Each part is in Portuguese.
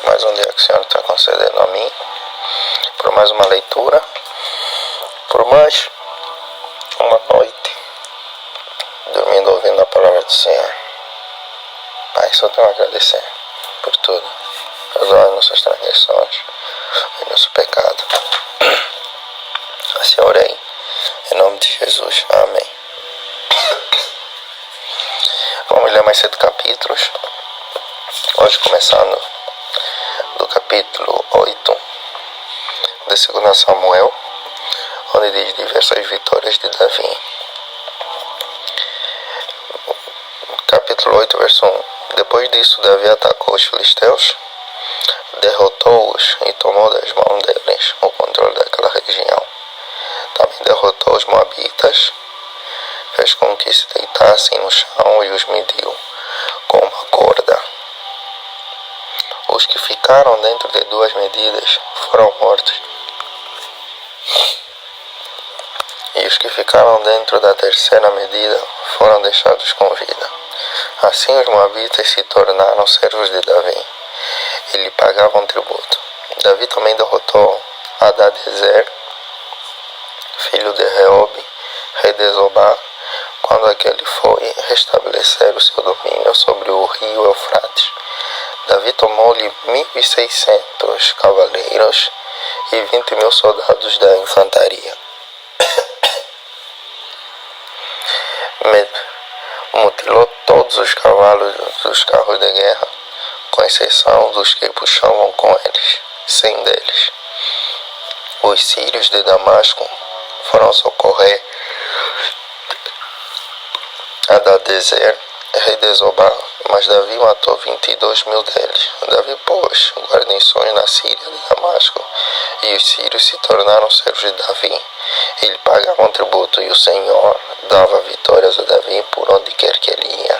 mais um dia que o Senhor está concedendo a mim, por mais uma leitura, por mais uma noite, dormindo ouvindo a palavra do Senhor. Pai, só tenho a agradecer por tudo. Perdoa nossas transgressões e nosso pecado. Assim orei, em nome de Jesus. Amém. Vamos ler mais 7 capítulos. Hoje começando do capítulo 8 de 2 Samuel, onde diz diversas vitórias de Davi. Capítulo 8, verso 1. Depois disso, Davi atacou os filisteus, derrotou-os e tomou das mãos deles o controle daquela região. Também derrotou os moabitas, fez com que se deitassem no chão e os mediu com uma corda. Os que ficaram dentro de 2 medidas foram mortos, e os que ficaram dentro da 3ª medida foram deixados com vida. Assim os moabitas se tornaram servos de Davi e lhe pagavam tributo. Davi também derrotou Hadadezer, filho de Reobe, rei de Zobá, quando aquele foi restabelecer o seu domínio sobre o rio Eufrates. Davi tomou-lhe 1.600 cavaleiros e 20.000 soldados da infantaria. Mutilou todos os cavalos dos carros de guerra, com exceção dos que puxavam com eles, 100 deles. Os sírios de Damasco foram socorrer Hadadezer, rei de Zobá, mas Davi matou 22.000 deles. Davi pôs guarnições na Síria de Damasco, e os sírios se tornaram servos de Davi. Eles pagavam tributo, e o Senhor dava vitórias a Davi por onde quer que ele ia.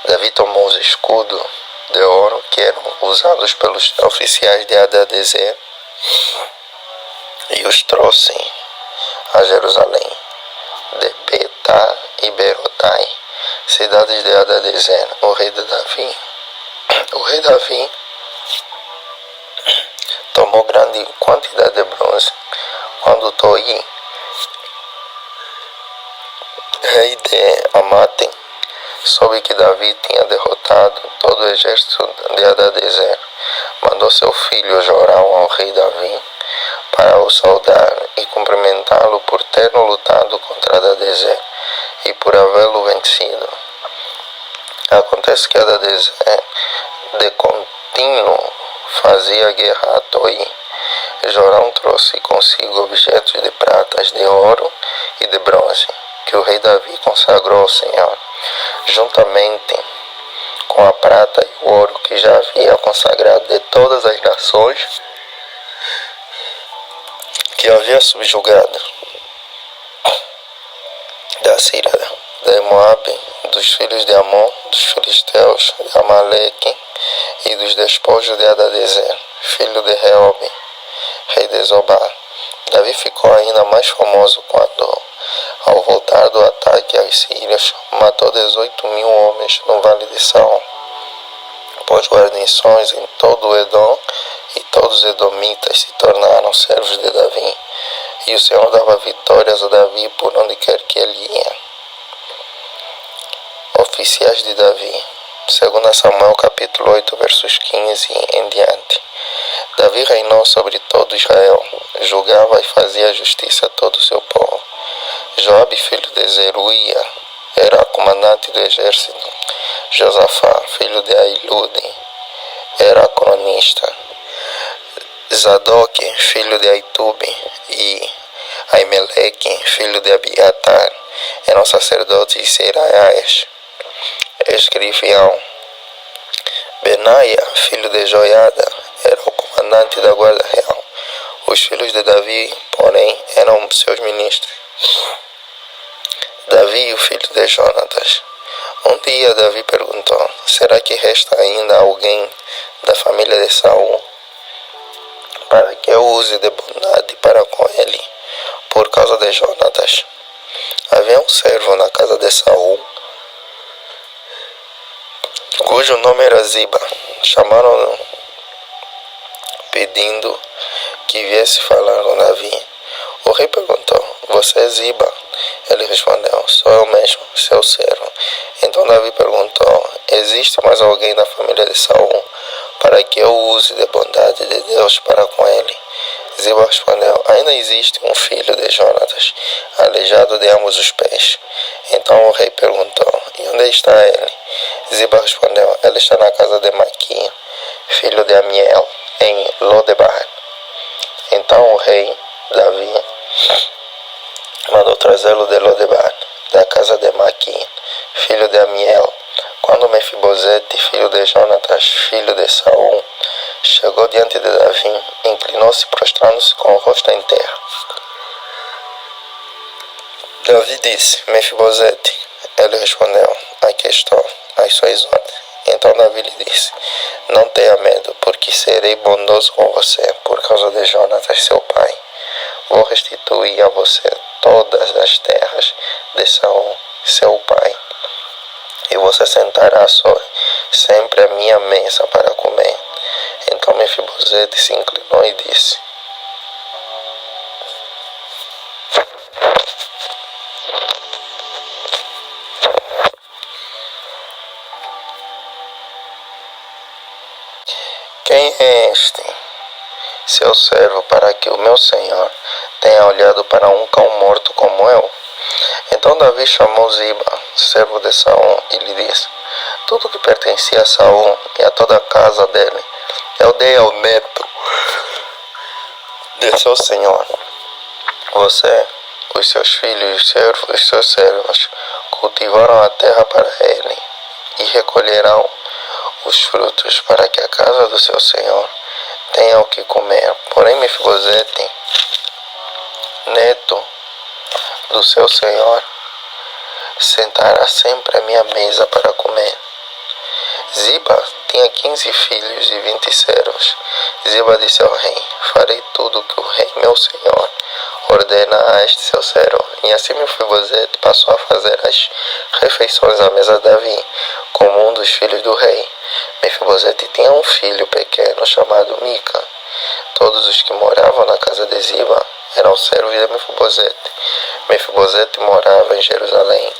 Davi tomou os escudos de ouro que eram usados pelos oficiais de Hadadezer e os trouxe a Jerusalém, de Betá e Berotai, cidades de Hadadezer, o rei de Davi. O rei Davi tomou grande quantidade de bronze quando Toi, rei de Amate, soube que Davi tinha derrotado todo o exército de Hadadezer. Mandou seu filho Joram ao rei Davi para o saudar e cumprimentá-lo por ter lutado contra Hadadezer e por havê-lo vencido. Acontece que Hadadezer de contínuo fazia guerra a Toi. Joram trouxe consigo objetos de pratas, de ouro e de bronze, que o rei Davi consagrou ao Senhor, juntamente com a prata e o ouro que já havia consagrado de todas as nações que havia subjugado, da Síria, de Moabe, dos filhos de Amon, dos filisteus, de Amaleque e dos despojos de Hadadezer, filho de Reobe, rei de Zobá. Davi ficou ainda mais famoso quando, ao voltar do ataque aos sírios, matou 18.000 homens no Vale de Saul. Pôs guarnições em todo o Edom, e todos os edomitas se tornaram servos de Davi, e o Senhor dava vitórias a Davi por onde quer que ele ia. Oficiais de Davi. 2 Samuel capítulo 8, versos 15 em diante. Davi reinou sobre todo Israel, julgava e fazia justiça a todo o seu povo. Joabe, filho de Zeruia, era comandante do exército. Josafá, filho de Ahilude, era cronista. Zadok, filho de Aitube, e Aimeleque, filho de Abiatar, eram sacerdotes, e Seraias, escrivião. Benaia, filho de Joiada, era o comandante da guarda real. Os filhos de Davi, porém, eram seus ministros. Davi, o filho de Jonatas. Um dia Davi perguntou: será que resta ainda alguém da família de Saul para que eu use de bondade para com ele, por causa de Jonatas? Havia um servo na casa de Saul, cujo nome era Ziba. Chamaram pedindo que viesse falar com Davi. O rei perguntou: Você é Ziba? Ele respondeu: Sou eu mesmo, seu servo. Então Davi perguntou: Existe mais alguém da família de Saul para que eu use de bondade de Deus para com ele? Ziba respondeu: Ainda existe um filho de Jonatas, aleijado de ambos os pés. Então o rei perguntou: E onde está ele? Ziba respondeu: Ele está na casa de Maqui, filho de Amiel, em Lodebar. Então o rei Davi mandou trazê-lo de Lodebar, da casa de Maqui, filho de Amiel. Quando Mefibosete, filho de Jonatas, filho de Saul, chegou diante de Davi, inclinou-se prostrando-se com o rosto em terra. Davi disse: Mefibosete. Ele respondeu: Aqui estou, às suas ordens. Então Davi lhe disse: Não tenha medo, porque serei bondoso com você por causa de Jonatas, seu pai. Vou restituir a você todas as terras de Saul, seu pai. E você sentará sempre à minha mesa para comer. Então Mefibosete se inclinou e disse: Quem é este, seu servo, para que o meu senhor tenha olhado para um cão morto como eu? Então Davi chamou Ziba, servo de Saul, e lhe disse: Tudo que pertencia a Saul e a toda a casa dele, eu dei ao neto de seu senhor. Você, os seus filhos e os seus servos cultivaram a terra para ele e recolherão os frutos para que a casa do seu senhor tenha o que comer. Porém Mefibosete, neto do seu senhor, sentará sempre à minha mesa para comer. Ziba tinha 15 filhos e 20 servos. Ziba disse ao rei: Farei tudo o que o rei, meu senhor, ordena a este seu servo. E assim Mefibosete passou a fazer as refeições à mesa de Davi, como um dos filhos do rei. Mefibosete tinha um filho pequeno chamado Mica. Todos os que moravam na casa de Ziba eram servos de Mefibosete. Mefibosete morava em Jerusalém,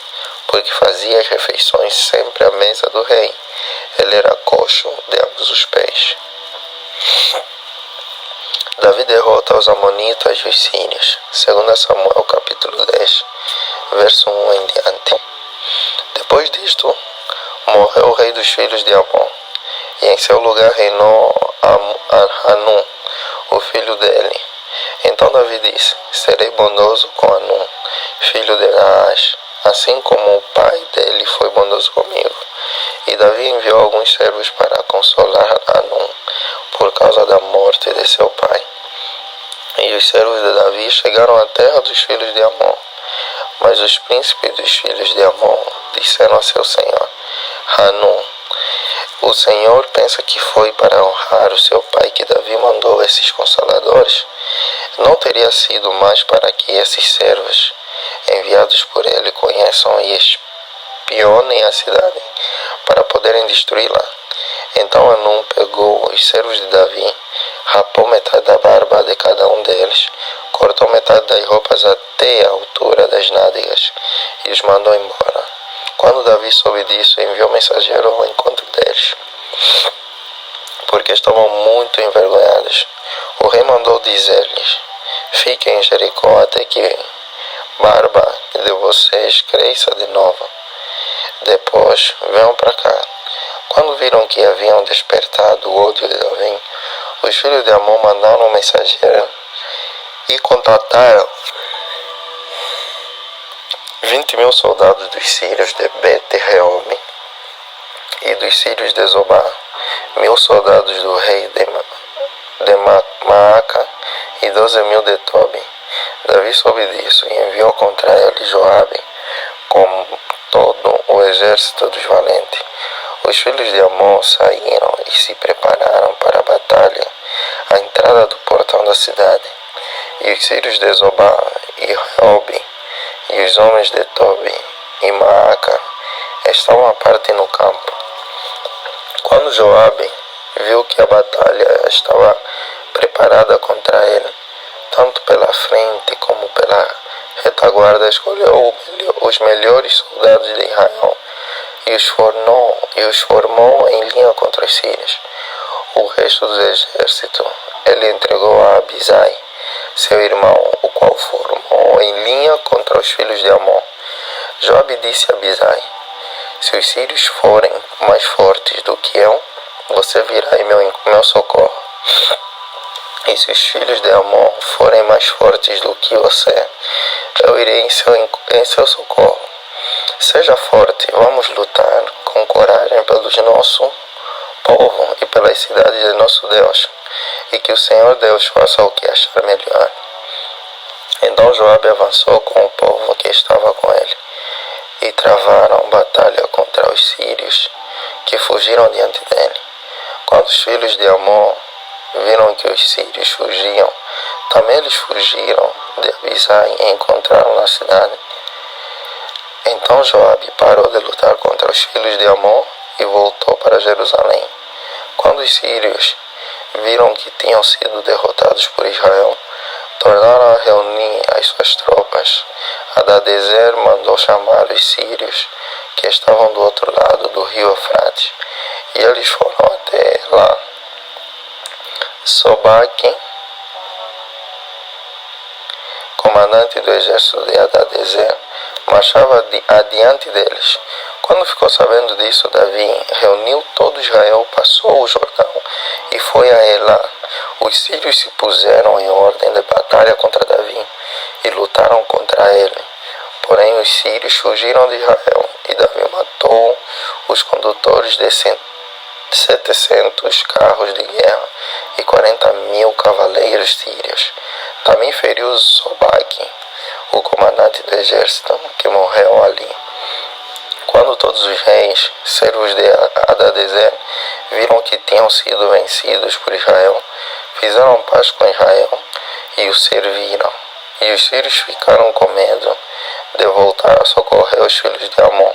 porque fazia as refeições sempre à mesa do rei. Ele era coxo de ambos os pés. Davi derrota os amonitas e os sírios. 2 Samuel capítulo 10, verso 1 em diante. Depois disto, morreu o rei dos filhos de Amon, e em seu lugar reinou Hanum, o filho dele. Então Davi disse: Serei bondoso com Hanum, filho de Naás, assim como o pai dele foi bondoso comigo. E Davi enviou alguns servos para consolar Hanum por causa da morte de seu pai. E os servos de Davi chegaram à terra dos filhos de Amon. Mas os príncipes dos filhos de Amon disseram a seu senhor Hanum: O senhor pensa que foi para honrar o seu pai que Davi mandou esses consoladores? Não teria sido mais para que esses servos, enviados por ele, conheçam e espionem a cidade, para poderem destruí-la? Então Hanum pegou os servos de Davi, rapou metade da barba de cada um deles, cortou metade das roupas até a altura das nádegas e os mandou embora. Quando Davi soube disso, enviou mensageiro ao encontro deles, porque estavam muito envergonhados. O rei mandou dizer-lhes: Fiquem em Jericó até que barba de vocês cresça de novo. Depois venham para cá. Quando viram que haviam despertado o ódio de Davi, os filhos de Amon mandaram um mensageiro e contrataram 20.000 soldados dos sírios de Bet-Reob e dos sírios de Zobá, 1.000 soldados do rei de Maaca e 12.000 de Tobi. Davi soube disso e enviou contra ele Joabe com todo o exército dos valentes. Os filhos de Amon saíram e se prepararam para a batalha à entrada do portão da cidade. E os sírios de Zobá e Reob e os homens de Tobi e Maaca estavam à parte no campo. Quando Joabe viu que a batalha estava preparada contra ele. Tanto pela frente como pela retaguarda escolheu os melhores soldados de Israel e os formou em linha contra os sírios. O resto do exército ele entregou a Abisai, seu irmão, o qual formou em linha contra os filhos de Amon. Joabe disse a Abisai: se os sírios forem mais fortes do que eu, você virá em meu socorro. E se os filhos de Amon forem mais fortes do que você, eu irei em seu socorro. Seja forte, vamos lutar com coragem pelos nosso povo e pelas cidades de nosso Deus, e que o Senhor Deus faça o que achar melhor. Então Joabe avançou com o povo que estava com ele, e travaram batalha contra os sírios, que fugiram diante dele. Quando os filhos de Amon viram que os sírios fugiam, também eles fugiram de Abisai e encontraram na cidade. Então Joabe parou de lutar contra os filhos de Amon e voltou para Jerusalém. Quando os sírios viram que tinham sido derrotados por Israel, tornaram a reunir as suas tropas. Hadadezer mandou chamar os sírios que estavam do outro lado do rio Eufrates, e eles foram até lá. Sobaque, comandante do exército de Hadadezer, marchava adiante deles. Quando ficou sabendo disso, Davi reuniu todo Israel, passou o Jordão e foi a Elá. Os sírios se puseram em ordem de batalha contra Davi e lutaram contra ele. Porém, os sírios fugiram de Israel e Davi matou os condutores de 700 carros de guerra e 40.000 cavaleiros sírios. Também feriu Sobaque, o comandante do exército, que morreu ali. Quando todos os reis, servos de Hadadezer, viram que tinham sido vencidos por Israel, fizeram paz com Israel e o serviram. E os sírios ficaram com medo de voltar a socorrer os filhos de Amon.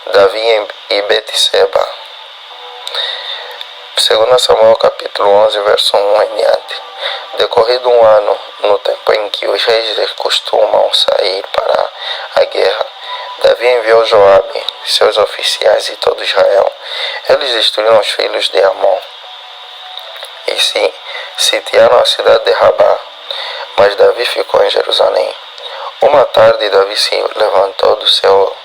Davi e Betseba. 2 Samuel capítulo 11, verso 1 em diante. Decorrido um ano, no tempo em que os reis costumam sair para a guerra, Davi enviou Joabe, seus oficiais e todo Israel. Eles destruíram os filhos de Amon e sitiaram a cidade de Rabá. Mas Davi ficou em Jerusalém. Uma tarde, Davi se levantou do seu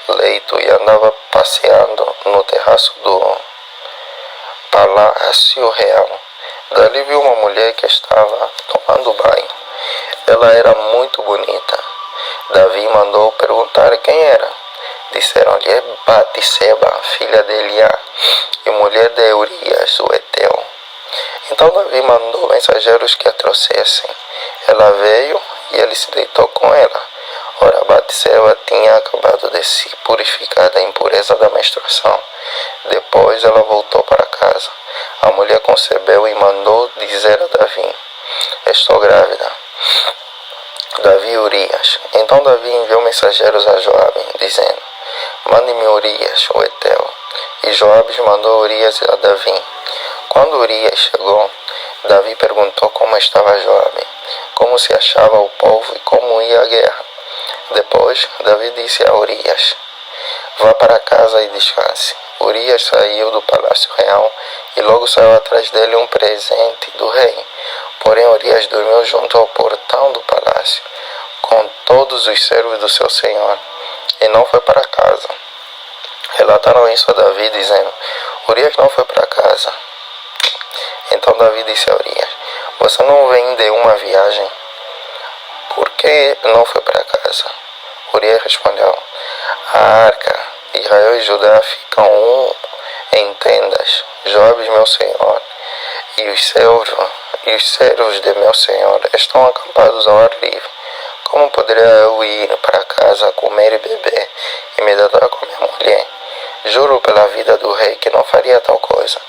leito e andava passeando no terraço do palácio real. Dali viu uma mulher que estava tomando banho. Ela era muito bonita. Davi mandou perguntar quem era. Disseram-lhe: é Batseba, filha de Eliá, e mulher de Urias, o Eteu. Então Davi mandou mensageiros que a trouxessem. Ela veio e ele se deitou com ela. Ora, Batseba tinha acabado de se purificar da impureza da menstruação. Depois ela voltou para casa. A mulher concebeu e mandou dizer a Davi: estou grávida. Davi e Urias. Então Davi enviou mensageiros a Joabe, dizendo: mande-me Urias, o Eteu. E Joabe mandou Urias a Davi. Quando Urias chegou, Davi perguntou como estava Joabe, como se achava o povo e como ia a guerra. Depois, Davi disse a Urias: vá para casa e descanse. Urias saiu do palácio real e logo saiu atrás dele um presente do rei. Porém, Urias dormiu junto ao portão do palácio, com todos os servos do seu senhor, e não foi para casa. Relataram isso a Davi, dizendo: Urias não foi para casa. Então Davi disse a Urias: você não vem de uma viagem? Por que não foi para casa? Urias respondeu: a arca, Israel e Judá ficam em tendas. Joabe, meu senhor, e os servos de meu senhor estão acampados ao ar livre. Como poderia eu ir para casa, comer e beber, e me deitar com minha mulher? Juro pela vida do rei que não faria tal coisa.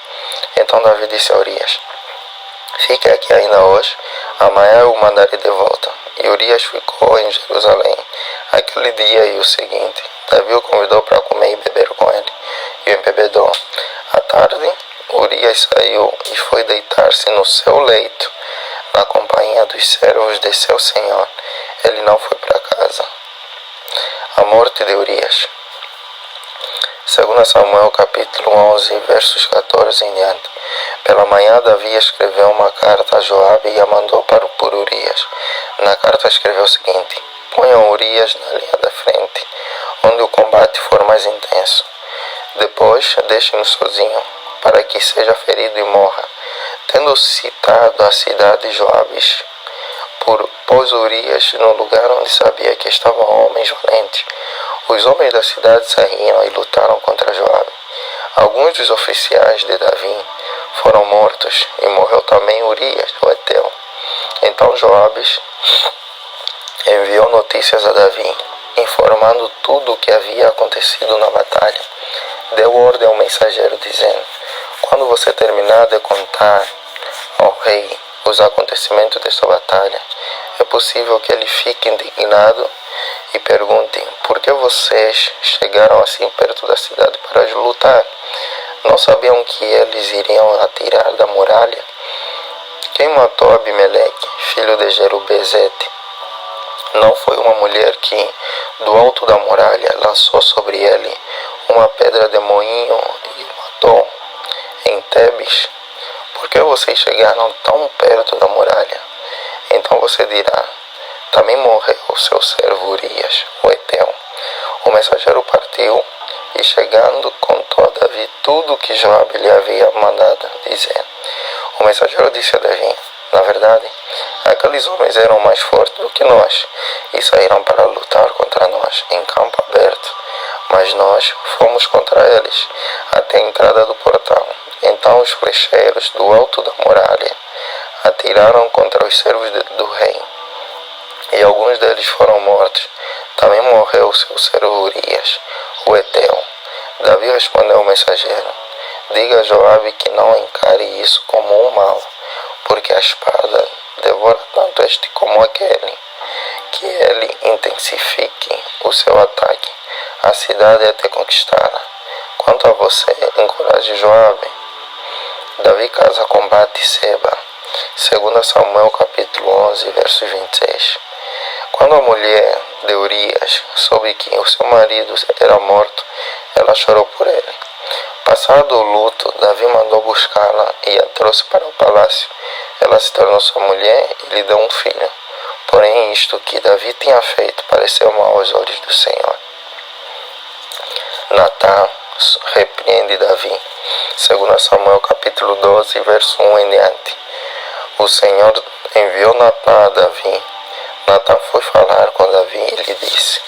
Então Davi disse a Urias: fique aqui ainda hoje, amanhã eu o mandarei de volta. E Urias ficou em Jerusalém aquele dia e o seguinte. Davi o convidou para comer e beber com ele, e o embebedou. À tarde, Urias saiu e foi deitar-se no seu leito, na companhia dos servos de seu senhor. Ele não foi para casa. A morte de Urias. 2 Samuel capítulo 11, versos 14 em diante. Pela manhã Davi escreveu uma carta a Joabe e a mandou por Urias. Na carta escreveu o seguinte: ponham Urias na linha da frente, onde o combate for mais intenso. Depois deixem-no sozinho, para que seja ferido e morra. Tendo citado a cidade de Joabes, pôs Urias no lugar onde sabia que estavam homens valentes. Os homens da cidade saíram e lutaram contra Joabe. Alguns dos oficiais de Davi foram mortos, e morreu também Urias, o Eteu. Então Joabes enviou notícias a Davi, informando tudo o que havia acontecido na batalha. Deu ordem ao mensageiro, dizendo: quando você terminar de contar ao rei os acontecimentos desta batalha, é possível que ele fique indignado e pergunte: por que vocês chegaram assim perto da cidade para lutar? Não sabiam que eles iriam atirar da muralha? Quem matou Abimeleque, filho de Jerubezete? Não foi uma mulher que, do alto da muralha, lançou sobre ele uma pedra de moinho e o matou em Tebes? Por que vocês chegaram tão perto da muralha? Então você dirá: também morreu o seu servo Urias, o Eteu. O mensageiro partiu e, chegando, contou a Davi tudo o que Joabe lhe havia mandado dizer. O mensageiro disse a Davi: na verdade, aqueles homens eram mais fortes do que nós e saíram para lutar contra nós em campo aberto. Mas nós fomos contra eles até a entrada do portão. Então os flecheiros do alto da muralha atiraram contra os servos do rei, e alguns deles foram mortos. Também morreu seu servo Urias, o Eteu. Davi respondeu ao mensageiro: diga a Joabe que não encare isso como um mal, porque a espada devora tanto este como aquele. Que ele intensifique o seu ataque. A cidade é até conquistada. Quanto a você, encoraje Joabe. Davi casa com Batseba. 2 Samuel capítulo 11, versos 26. Quando a mulher de Urias soube que o seu marido era morto, ela chorou por ele. Passado o luto, Davi mandou buscá-la e a trouxe para o palácio. Ela se tornou sua mulher e lhe deu um filho. Porém, isto que Davi tinha feito pareceu mal aos olhos do Senhor. Natã repreende Davi. 2 Samuel capítulo 12, verso 1 em diante. O Senhor enviou Natã a Davi. Natã foi falar com Davi e lhe disse: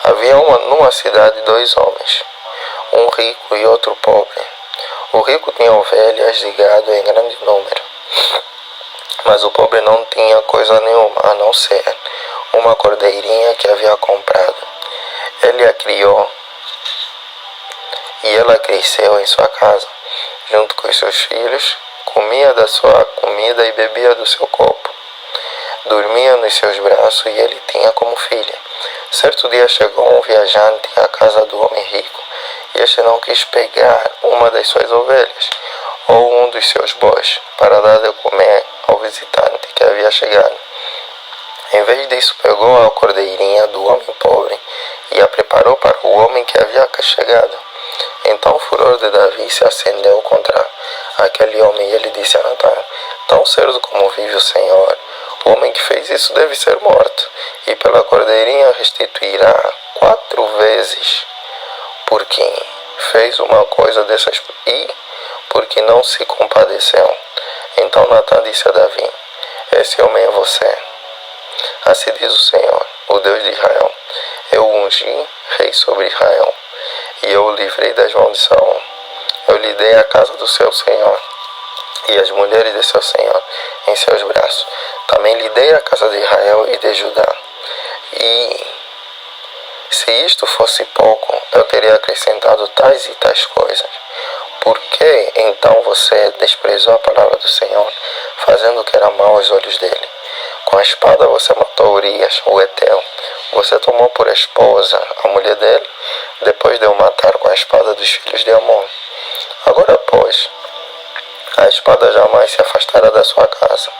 havia numa cidade 2 homens, um rico e outro pobre. O rico tinha ovelhas de gado em grande número, mas o pobre não tinha coisa nenhuma a não ser uma cordeirinha que havia comprado. Ele a criou e ela cresceu em sua casa, junto com os seus filhos, comia da sua comida e bebia do seu copo. Dormia nos seus braços e ele tinha como filha. Certo dia chegou um viajante à casa do homem rico, e este não quis pegar uma das suas ovelhas ou um dos seus bois para dar de comer ao visitante que havia chegado. Em vez disso, pegou a cordeirinha do homem pobre e a preparou para o homem que havia chegado. Então o furor de Davi se acendeu contra aquele homem e ele disse a Natã: tão certo como vive o Senhor, o homem que fez isso deve ser morto, e pela cordeirinha restituirá 4 vezes, porque fez uma coisa dessas e porque não se compadeceu. Então Natã disse a Davi: esse homem é você. Assim diz o Senhor, o Deus de Israel: eu o ungi rei sobre Israel, e eu o livrei das mãos de Saul. Eu lhe dei a casa do seu Senhor e as mulheres de seu Senhor em seus braços. Também lhe dei a casa de Israel e de Judá. E se isto fosse pouco, eu teria acrescentado tais e tais coisas. Por que então você desprezou a palavra do Senhor, fazendo o que era mal aos olhos dele? Com a espada você matou Urias, o Eteu. Você tomou por esposa a mulher dele, depois de o matar com a espada dos filhos de Amon. Depois, a espada jamais se afastará da sua casa,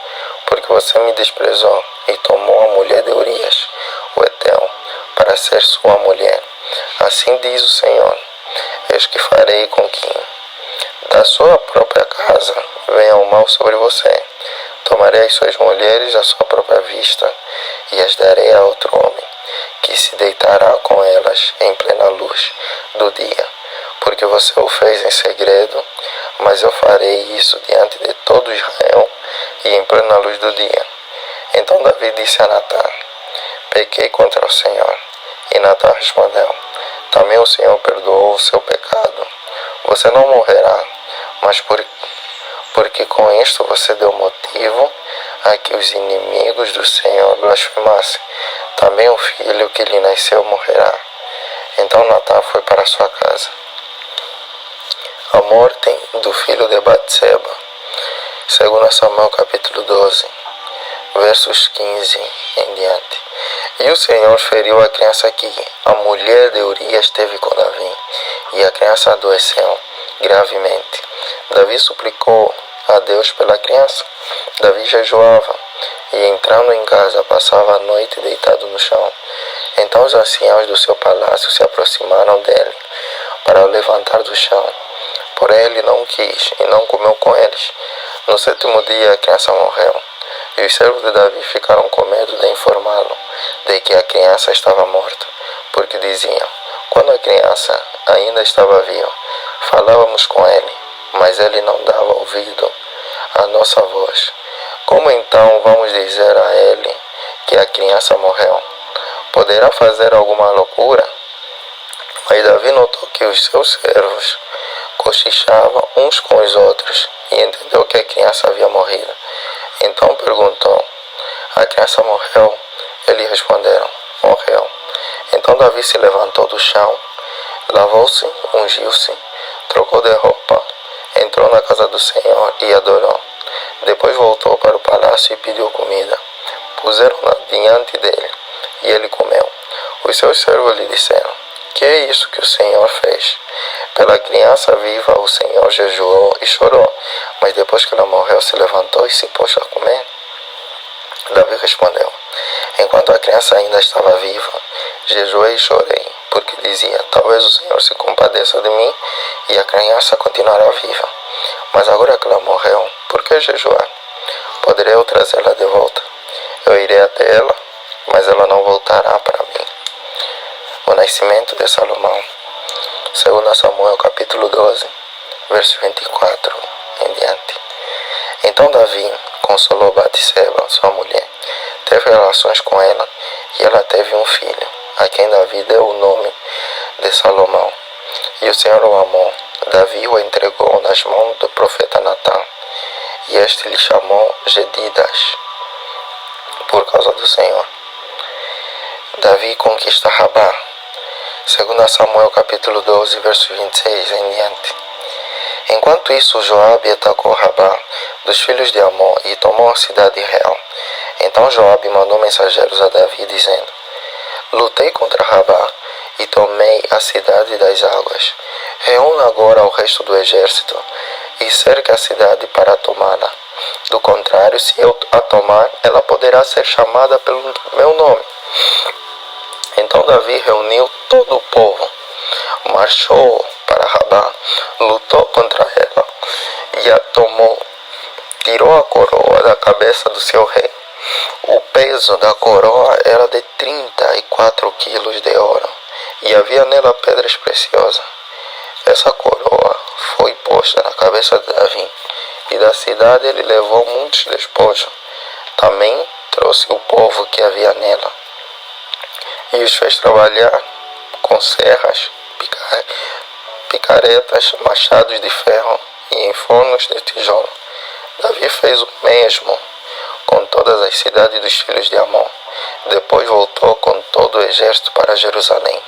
porque você me desprezou e tomou a mulher de Urias, o Heteu, para ser sua mulher. Assim diz o Senhor: eis que farei com que da sua própria casa venha o mal sobre você. Tomarei as suas mulheres à sua própria vista e as darei a outro homem, que se deitará com elas em plena luz do dia. Porque você o fez em segredo, mas eu farei isso diante de todo Israel e em plena luz do dia. Então Davi disse a Natã: pequei contra o Senhor. E Natã respondeu: também o Senhor perdoou o seu pecado. Você não morrerá, mas porque com isto você deu motivo a que os inimigos do Senhor blasfemassem. Também o filho que lhe nasceu morrerá. Então Natã foi para sua casa. A morte do filho de Batseba. 2 Samuel capítulo 12, versos 15 em diante. E o Senhor feriu a criança que a mulher de Urias teve com Davi, e a criança adoeceu gravemente. Davi suplicou a Deus pela criança. Davi jejuava e, entrando em casa, passava a noite deitado no chão. Então os anciãos do seu palácio se aproximaram dele para o levantar do chão. Porém ele não quis e não comeu com eles. No 7º dia a criança morreu, e os servos de Davi ficaram com medo de informá-lo de que a criança estava morta, porque diziam: quando a criança ainda estava viva, falávamos com ele, mas ele não dava ouvido à nossa voz. Como então vamos dizer a ele que a criança morreu? Poderá fazer alguma loucura? Mas Davi notou que os seus servos cochichavam uns com os outros e entendeu que a criança havia morrido. Então perguntou: a criança morreu? Eles responderam: morreu. Então Davi se levantou do chão, lavou-se, ungiu-se, trocou de roupa, entrou na casa do Senhor e adorou. Depois voltou para o palácio e pediu comida. Puseram-na diante dele e ele comeu. Os seus servos lhe disseram: que é isso que o Senhor fez? Pela criança viva o Senhor jejuou e chorou, mas depois que ela morreu se levantou e se pôs a comer. Davi respondeu: enquanto a criança ainda estava viva, jejuei e chorei, porque dizia: talvez o Senhor se compadeça de mim e a criança continuará viva. Mas agora que ela morreu, por que jejuar? Poderei eu trazê-la de volta? Eu irei até ela, mas ela não voltará para mim. O nascimento de Salomão. 2 Samuel capítulo 12, verso 24 em diante. Então Davi consolou Batseba, sua mulher, teve relações com ela, e ela teve um filho, a quem Davi deu o nome de Salomão. E o Senhor o amou. Davi o entregou nas mãos do profeta Natã, e este lhe chamou Gedidas, por causa do Senhor. Davi conquista Rabá. 2 Samuel capítulo 12, verso 26 em diante. Enquanto isso, Joabe atacou Rabá dos filhos de Amon e tomou a cidade real. Então Joabe mandou mensageiros a Davi, dizendo: lutei contra Rabá e tomei a cidade das águas. Reúna agora o resto do exército e cerque a cidade para tomá-la. Do contrário, se eu a tomar, ela poderá ser chamada pelo meu nome. Então Davi reuniu todo o povo, marchou para Rabá, lutou contra ela e a tomou. Tirou a coroa da cabeça do seu rei. O peso da coroa era de 34 quilos de ouro, e havia nela pedras preciosas. Essa coroa foi posta na cabeça de Davi, e da cidade ele levou muitos despojos. Também trouxe o povo que havia nela, e os fez trabalhar com serras, picaretas, machados de ferro e em fornos de tijolo. Davi fez o mesmo com todas as cidades dos filhos de Amon. Depois voltou com todo o exército para Jerusalém.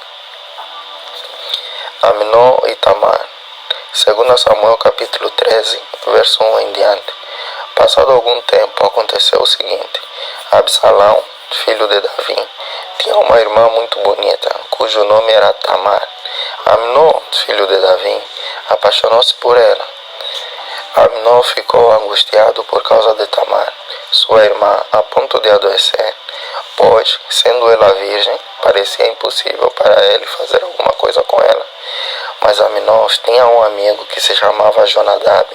Amnon e Tamar. 2 Samuel capítulo 13, verso 1 em diante. Passado algum tempo, aconteceu o seguinte: Absalão, filho de Davi, tinha uma irmã muito bonita, cujo nome era Tamar. Amnon, filho de Davi, apaixonou-se por ela, Amnon ficou angustiado por causa de Tamar, sua irmã, a ponto de adoecer, pois, sendo ela virgem, parecia impossível para ele fazer alguma coisa com ela. Mas Amnon tinha um amigo que se chamava Jonadab,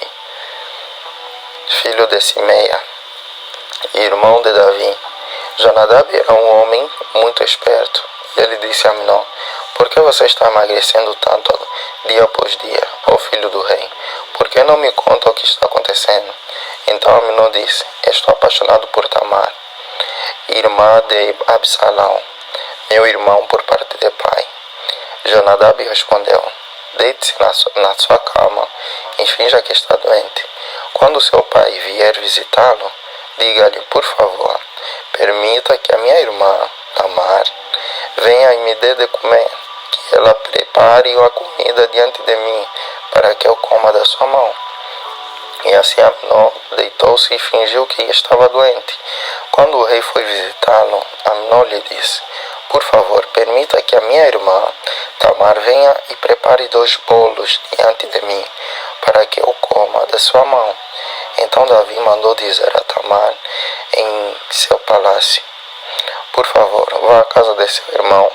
filho de Simeia, irmão de Davi. Jonadab era um homem muito esperto. E ele disse a Amnon: por que você está emagrecendo tanto dia após dia, ó filho do rei? Por que não me conta o que está acontecendo? Então Amnon disse: estou apaixonado por Tamar, irmã de Absalão, meu irmão por parte de pai. Jonadab respondeu: deite-se na sua cama e finja que está doente. Quando seu pai vier visitá-lo, diga-lhe, por favor, permita que a minha irmã, Tamar, venha e me dê de comer, que ela prepare a comida diante de mim, para que eu coma da sua mão. E assim Amnon deitou-se e fingiu que estava doente. Quando o rei foi visitá-lo, Amnon lhe disse: por favor, permita que a minha irmã Tamar venha e prepare 2 bolos diante de mim, para que eu coma da sua mão. Então Davi mandou dizer a Tamar em seu palácio: por favor, vá à casa de seu irmão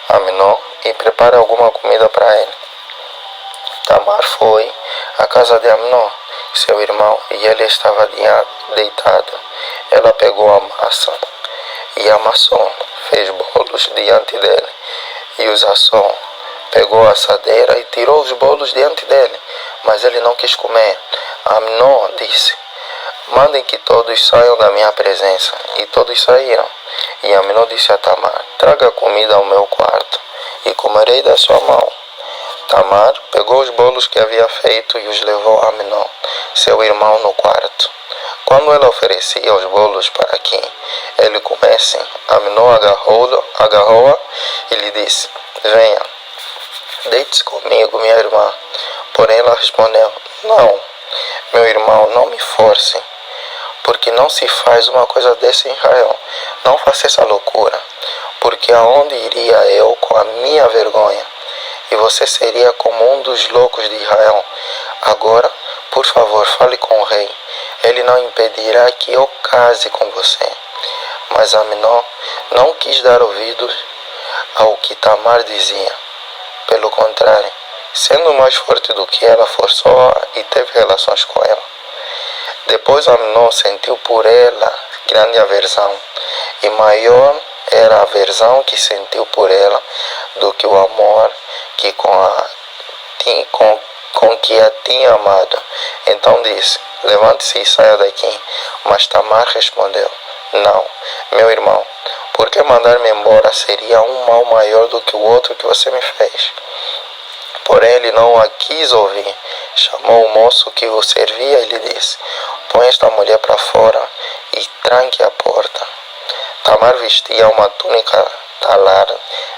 Amnon e prepare alguma comida para ele. Tamar foi à casa de Amnon, seu irmão, e ele estava deitado. Ela pegou a massa e amassou, fez bolos diante dele e os assou. Pegou a assadeira e tirou os bolos diante dele, mas ele não quis comer. Amnon disse: mandem que todos saiam da minha presença. E todos saíram. E Amnon disse a Tamar: traga comida ao meu quarto e comerei da sua mão. Tamar pegou os bolos que havia feito e os levou a Amnon, seu irmão, no quarto. Quando ela oferecia os bolos para que ele comesse, Amnon agarrou-a e lhe disse: venha, deite-se comigo, minha irmã. Porém ela respondeu: não, meu irmão, não me force, porque não se faz uma coisa dessa em Israel. Não faça essa loucura, porque aonde iria eu com a minha vergonha? E você seria como um dos loucos de Israel. Agora, por favor, fale com o rei. Ele não impedirá que eu case com você. Mas Amnon não quis dar ouvidos ao que Tamar dizia. Pelo contrário, sendo mais forte do que ela, forçou-a e teve relações com ela. Depois Amnon sentiu por ela grande aversão, e maior era a aversão que sentiu por ela do que o amor que com que a tinha amado. Então disse: levante-se e saia daqui. Mas Tamar respondeu: não, meu irmão, porque mandar-me embora seria um mal maior do que o outro que você me fez. Porém ele não a quis ouvir. Chamou o moço que o servia e lhe disse: põe esta mulher para fora e tranque a porta. Tamar vestia uma túnica talar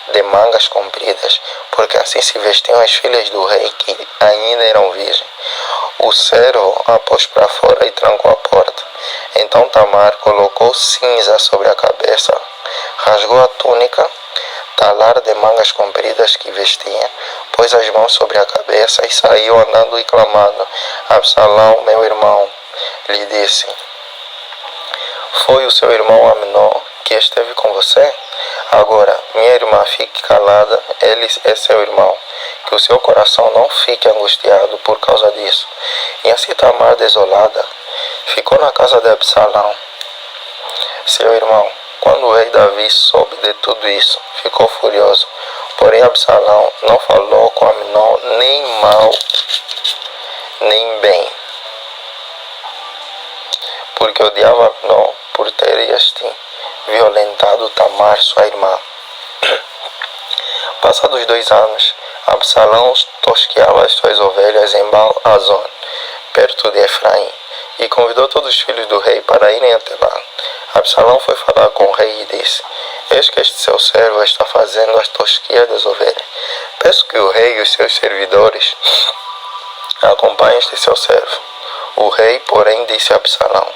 de mangas compridas, porque assim se vestiam as filhas do rei que ainda eram virgens. O servo a pôs para fora e trancou a porta. Então Tamar colocou cinza sobre a cabeça, rasgou a túnica talar de mangas compridas que vestia, pôs as mãos sobre a cabeça e saiu andando e clamando: Absalão, meu irmão. Lhe disse: foi o seu irmão Amnon que esteve com você? Agora, minha irmã, fique calada, ele é seu irmão, que o seu coração não fique angustiado por causa disso. E assim Tamar, desolada, ficou na casa de Absalão, seu irmão. Quando o rei Davi soube de tudo isso, ficou furioso. Porém Absalão não falou com Amnon nem mal, nem bem, porque odiava Amnon por ter violentado Tamar, sua irmã. Passados 2 anos, Absalão tosqueava as suas ovelhas em Baal-Azon, perto de Efraim, e convidou todos os filhos do rei para irem até lá. Absalão foi falar com o rei e disse: eis que este seu servo está fazendo as tosquias das ovelhas. Peço que o rei e os seus servidores acompanhem este seu servo. O rei, porém, disse a Absalão: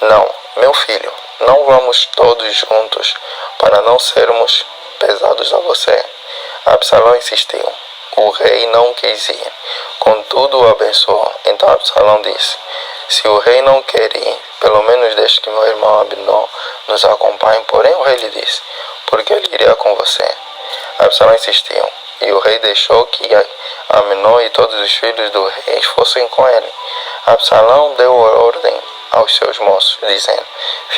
não, meu filho, não vamos todos juntos, para não sermos pesados a você. Absalão insistiu. O rei não quis ir. tudo o abençoou. Então Absalão disse: se o rei não quer ir, pelo menos deixe que meu irmão Abinó nos acompanhe. Porém o rei lhe disse: por que ele iria com você? Absalão insistiu, e o rei deixou que Aminon e todos os filhos do rei fossem com ele. Absalão deu ordem aos seus moços, dizendo: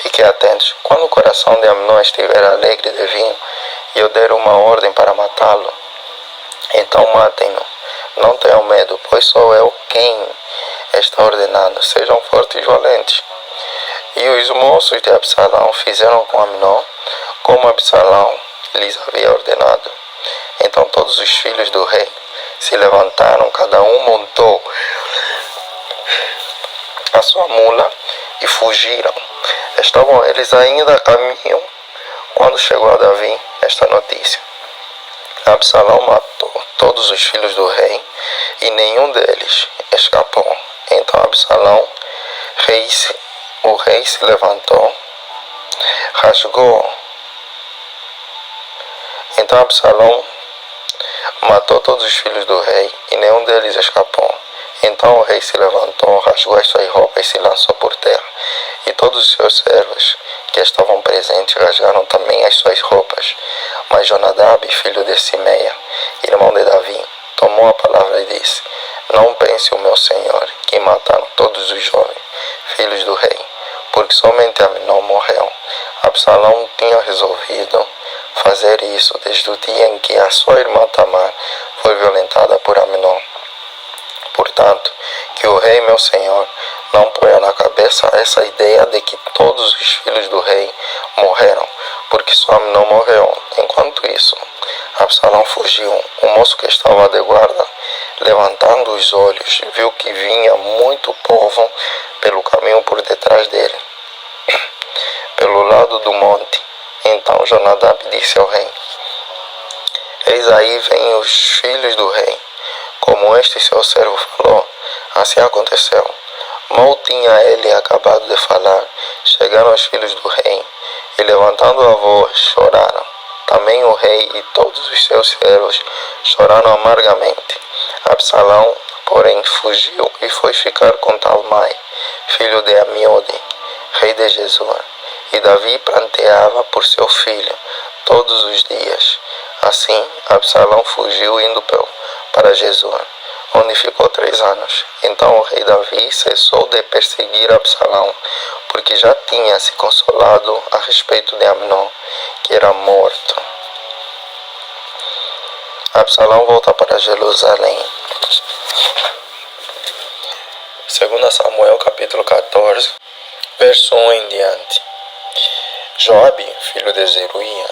fiquem atentos, quando o coração de Aminon estiver alegre de vinho, e eu der uma ordem para matá-lo, então matem-no. Não tenham medo, pois sou eu quem está ordenando. Sejam fortes e valentes. E os moços de Absalão fizeram com Aminon como Absalão lhes havia ordenado. Então todos os filhos do rei se levantaram, cada um montou a sua mula e fugiram. Estavam eles ainda a caminho quando chegou a Davi esta notícia: Absalão matou todos os filhos do rei e nenhum deles escapou. Então Absalão, o rei se levantou, rasgou. Então Absalão matou todos os filhos do rei e nenhum deles escapou. Então o rei se levantou, rasgou as suas roupas e se lançou por terra. E todos os seus servos que estavam presentes rasgaram também as suas roupas. Mas Jonadab, filho de Simeia, irmão de Davi, tomou a palavra e disse: não pense o meu senhor que mataram todos os jovens filhos do rei, porque somente Aminon morreu. Absalão tinha resolvido fazer isso desde o dia em que a sua irmã Tamar foi violentada por Aminon. Portanto, que o rei, meu senhor, não ponha na cabeça essa ideia de que todos os filhos do rei morreram, porque só Aminon morreu. Enquanto isso, Absalão fugiu. O moço que estava de guarda, levantando os olhos, viu que vinha muito povo pelo caminho por detrás dele, pelo lado do monte. Então Jonadab disse ao rei: eis aí vêm os filhos do rei. Como este seu servo falou, assim aconteceu. Mal tinha ele acabado de falar, chegaram os filhos do rei, e levantando a voz, choraram. Também o rei e todos os seus servos choraram amargamente. Absalão, porém, fugiu e foi ficar com Talmai, filho de Amiode, rei de Gesur. E Davi pranteava por seu filho todos os dias. Assim, Absalão fugiu indo para Gesur, onde ficou 3 anos. Então o rei Davi cessou de perseguir Absalão, porque já tinha se consolado a respeito de Aminon, que era morto. Absalão volta para Jerusalém. 2 Samuel capítulo 14, verso 1 em diante. Joabe, filho de Zeruia,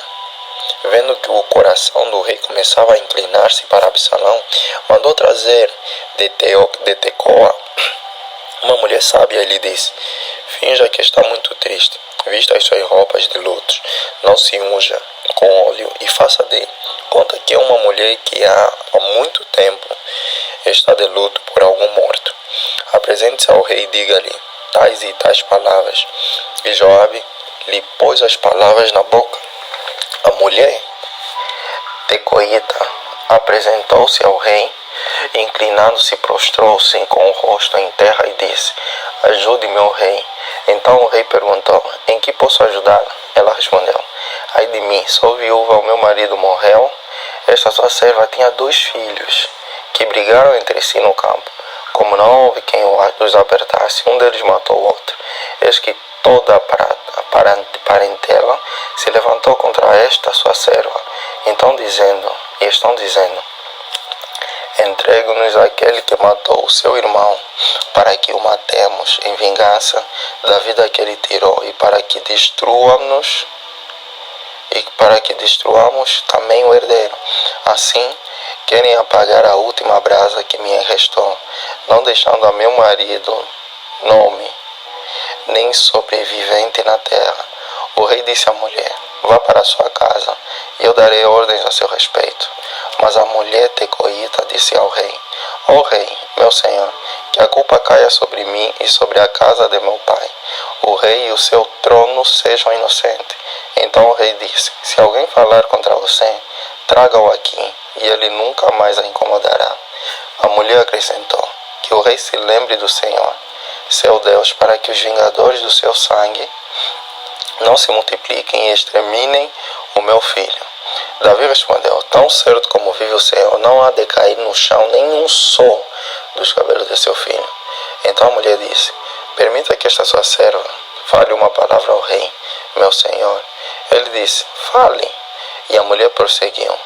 vendo que o coração do rei começava a inclinar-se para Absalão, mandou trazer de Tecoa uma mulher sábia e lhe disse: finja que está muito triste, vista as suas roupas de luto, não se unja com óleo e faça de conta que é uma mulher que há muito tempo está de luto por algum morto. Apresente-se ao rei e diga-lhe tais e tais palavras. E Joabe lhe pôs as palavras na boca. A mulher tecoíta apresentou-se ao rei, e inclinando-se prostrou-se com o rosto em terra e disse: ajude-me, ó rei. Então o rei perguntou: em que posso ajudar? Ela respondeu: ai de mim, sou viúva, o meu marido morreu. Esta sua serva tinha 2 filhos, que brigaram entre si no campo. Como não houve quem os apertasse, um deles matou o outro. Eis que toda a parentela se levantou contra esta sua serva. Estão dizendo: entregue-nos àquele que matou o seu irmão, para que o matemos em vingança da vida que ele tirou, e para que destruamos também o herdeiro. Assim, querem apagar a última brasa que me restou, não deixando a meu marido nome, nem sobrevivente na terra. O rei disse à mulher: vá para sua casa, e eu darei ordens a seu respeito. Mas a mulher tecoíta disse ao rei: ó rei, meu senhor, que a culpa caia sobre mim e sobre a casa de meu pai. O rei e o seu trono sejam inocentes. Então o rei disse: se alguém falar contra você, traga-o aqui, e ele nunca mais a incomodará. A mulher acrescentou: que o rei se lembre do Senhor, seu Deus, para que os vingadores do seu sangue não se multipliquem e exterminem o meu filho. Davi respondeu: tão certo como vive o Senhor, não há de cair no chão nenhum só dos cabelos de seu filho. Então a mulher disse: permita que esta sua serva fale uma palavra ao rei, meu senhor. Ele disse: fale. E a mulher prosseguiu: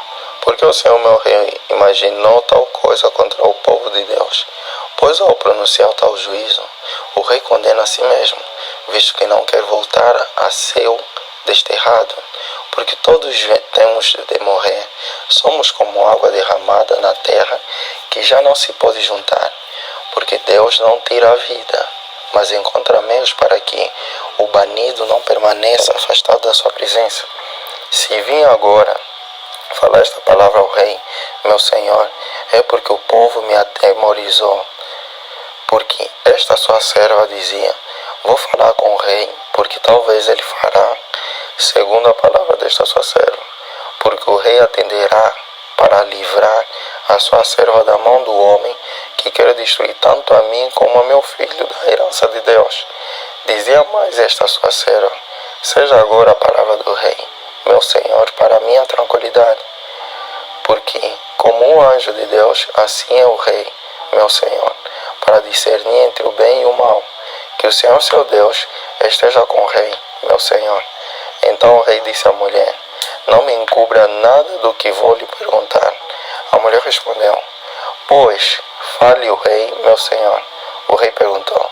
porque o Senhor, meu rei, imaginou tal coisa contra o povo de Deus? Pois ao pronunciar tal juízo, o rei condena a si mesmo, visto que não quer voltar a seu desterrado. Porque todos temos de morrer. Somos como água derramada na terra, que já não se pode juntar. Porque Deus não tira a vida, mas encontra meios para que o banido não permaneça afastado da sua presença. Se vim agora falar esta palavra ao rei, meu senhor, é porque o povo me atemorizou. Porque esta sua serva dizia: vou falar com o rei, porque talvez ele fará segundo a palavra desta sua serva. Porque o rei atenderá para livrar a sua serva da mão do homem que quer destruir tanto a mim como a meu filho da herança de Deus. Dizia mais esta sua serva: seja agora a palavra do rei, meu senhor, para minha tranquilidade. Porque, como um anjo de Deus, assim é o rei, meu senhor, para discernir entre o bem e o mal. Que o Senhor, seu Deus, esteja com o rei, meu senhor. Então o rei disse à mulher: não me encubra nada do que vou lhe perguntar. A mulher respondeu: pois, fale o rei, meu senhor. O rei perguntou: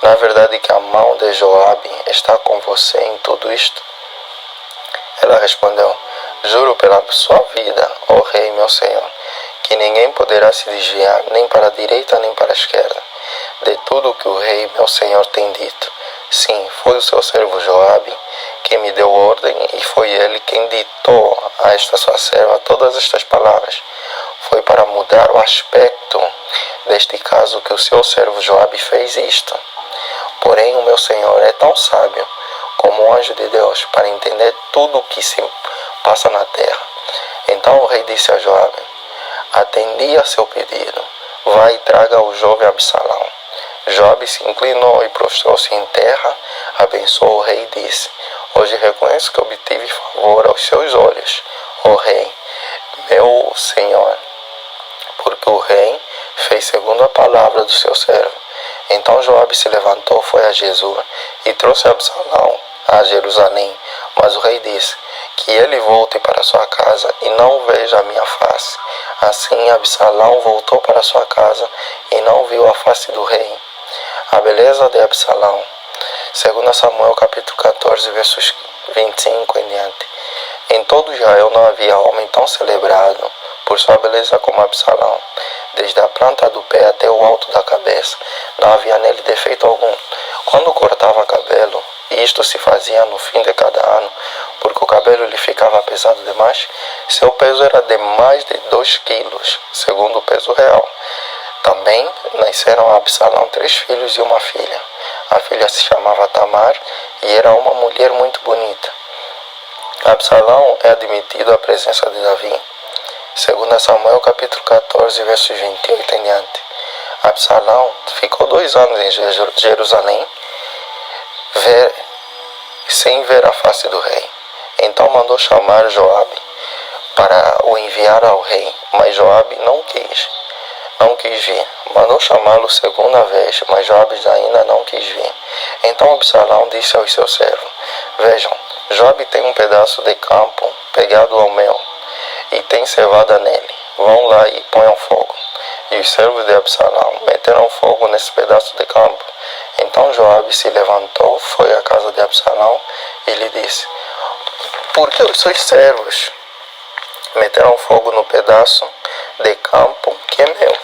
não é verdade que a mão de Joabe está com você em tudo isto? Ela respondeu: juro pela sua vida, ó rei, meu senhor, que ninguém poderá se desviar nem para a direita nem para a esquerda de tudo o que o rei, meu senhor, tem dito. Sim, foi o seu servo Joabe que me deu ordem, e foi ele quem ditou a esta sua serva todas estas palavras. Foi para mudar o aspecto deste caso que o seu servo Joabe fez isto. Porém, o meu senhor é tão sábio como um anjo de Deus para entender tudo o que se passa na terra. Então o rei disse a Joabe: atendi a seu pedido, vai e traga o jovem Absalão. Joabe se inclinou e prostrou-se em terra, abençoou o rei e disse: hoje reconheço que obtive favor aos seus olhos, ó rei, meu senhor, porque o rei fez segundo a palavra do seu servo. Então Joabe se levantou, foi a Jesur e trouxe Absalão a Jerusalém. Mas o rei disse: que ele volte para sua casa e não veja a minha face. Assim Absalão voltou para sua casa e não viu a face do rei. A beleza de Absalão. 2 Samuel capítulo 14, versos 25 em diante. Em todo Israel não havia homem tão celebrado por sua beleza como Absalão. Desde a planta do pé até o alto da cabeça, não havia nele defeito algum. Quando cortava cabelo, isto se fazia no fim de cada ano, porque o cabelo lhe ficava pesado demais, seu peso era de mais de 2 quilos, segundo o peso real. Também nasceram a Absalão 3 filhos e uma filha. A filha se chamava Tamar e era uma mulher muito bonita. Absalão é admitido à presença de Davi. 2 Samuel capítulo 14, versos 28 em diante. Absalão ficou 2 anos em Jerusalém, sem ver a face do rei. Então mandou chamar Joabe para o enviar ao rei, mas Joabe não quis vir. Mandou chamá-lo segunda vez, mas Joabe ainda não quis vir. Então Absalão disse aos seus servos: vejam, Joabe tem um pedaço de campo pegado ao mel, e tem cevada nele. Vão lá e ponham fogo. E os servos de Absalão meteram fogo nesse pedaço de campo. Então Joabe se levantou, foi à casa de Absalão e lhe disse: por que os seus servos meteram fogo no pedaço de campo que é meu?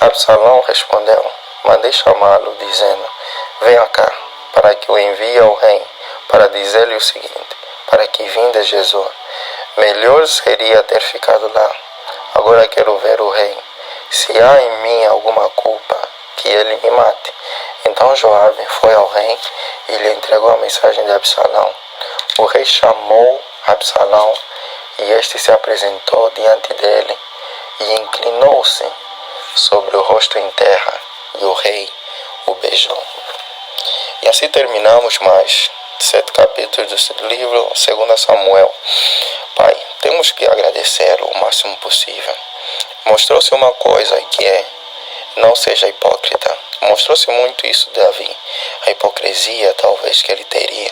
Absalão respondeu: mandei chamá-lo, dizendo: venha cá, para que o envie ao rei, para dizer-lhe o seguinte: para que vim de Jesur. Melhor seria ter ficado lá. Agora quero ver o rei. Se há em mim alguma culpa, que ele me mate. Então Joabe foi ao rei e lhe entregou a mensagem de Absalão. O rei chamou Absalão e este se apresentou diante dele e inclinou-se sobre o rosto em terra, e o rei o beijou. E assim terminamos mais 7 capítulos do livro 2 Samuel. Pai, temos que agradecer o máximo possível. Mostrou-se uma coisa que é: não seja hipócrita. Mostrou-se muito isso de Davi, a hipocrisia talvez que ele teria.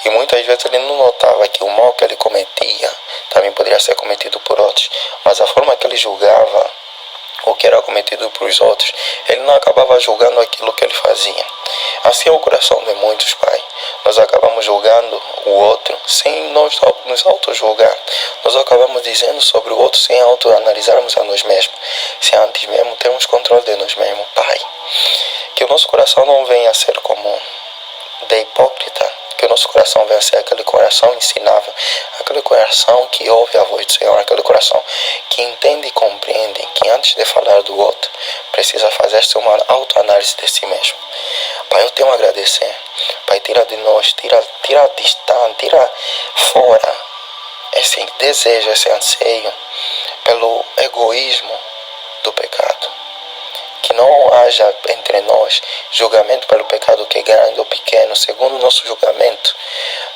E muitas vezes ele não notava que o mal que ele cometia também poderia ser cometido por outros. Mas a forma que ele julgava o que era cometido por os outros, ele não acabava julgando aquilo que ele fazia. Assim é o coração de muitos, Pai. Nós acabamos julgando o outro sem nos auto-julgar. Nós acabamos dizendo sobre o outro sem auto-analisarmos a nós mesmos, sem antes mesmo termos controle de nós mesmos. Pai, que o nosso coração não venha a ser como de hipócrita, que o nosso coração venha a ser aquele coração ensinável, aquele coração que ouve a voz do Senhor, aquele coração que entende e compreende que antes de falar do outro, precisa fazer-se uma autoanálise de si mesmo. Pai, eu tenho a agradecer. Pai, tira de nós, tira distante, tira fora esse desejo, esse anseio pelo egoísmo do pecado. Que não haja entre nós julgamento pelo pecado que é grande ou pequeno. Segundo o nosso julgamento,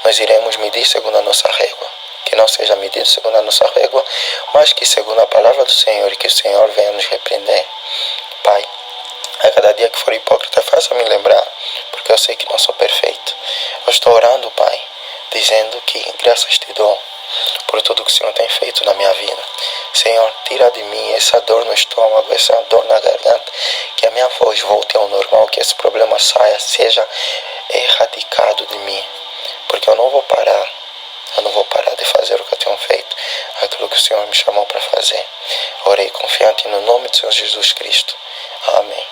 nós iremos medir segundo a nossa régua. Que não seja medido segundo a nossa régua, mas que segundo a palavra do Senhor, e que o Senhor venha nos repreender. Pai, a cada dia que for hipócrita, faça-me lembrar, porque eu sei que não sou perfeito. Eu estou orando, Pai, dizendo que graças te dou por tudo que o Senhor tem feito na minha vida. Senhor, tira de mim essa dor no estômago, essa dor na garganta, que a minha voz volte ao normal, que esse problema saia, seja erradicado de mim, porque eu não vou parar de fazer o que eu tenho feito, aquilo que o Senhor me chamou para fazer. Orei confiante no nome de Senhor Jesus Cristo. Amém.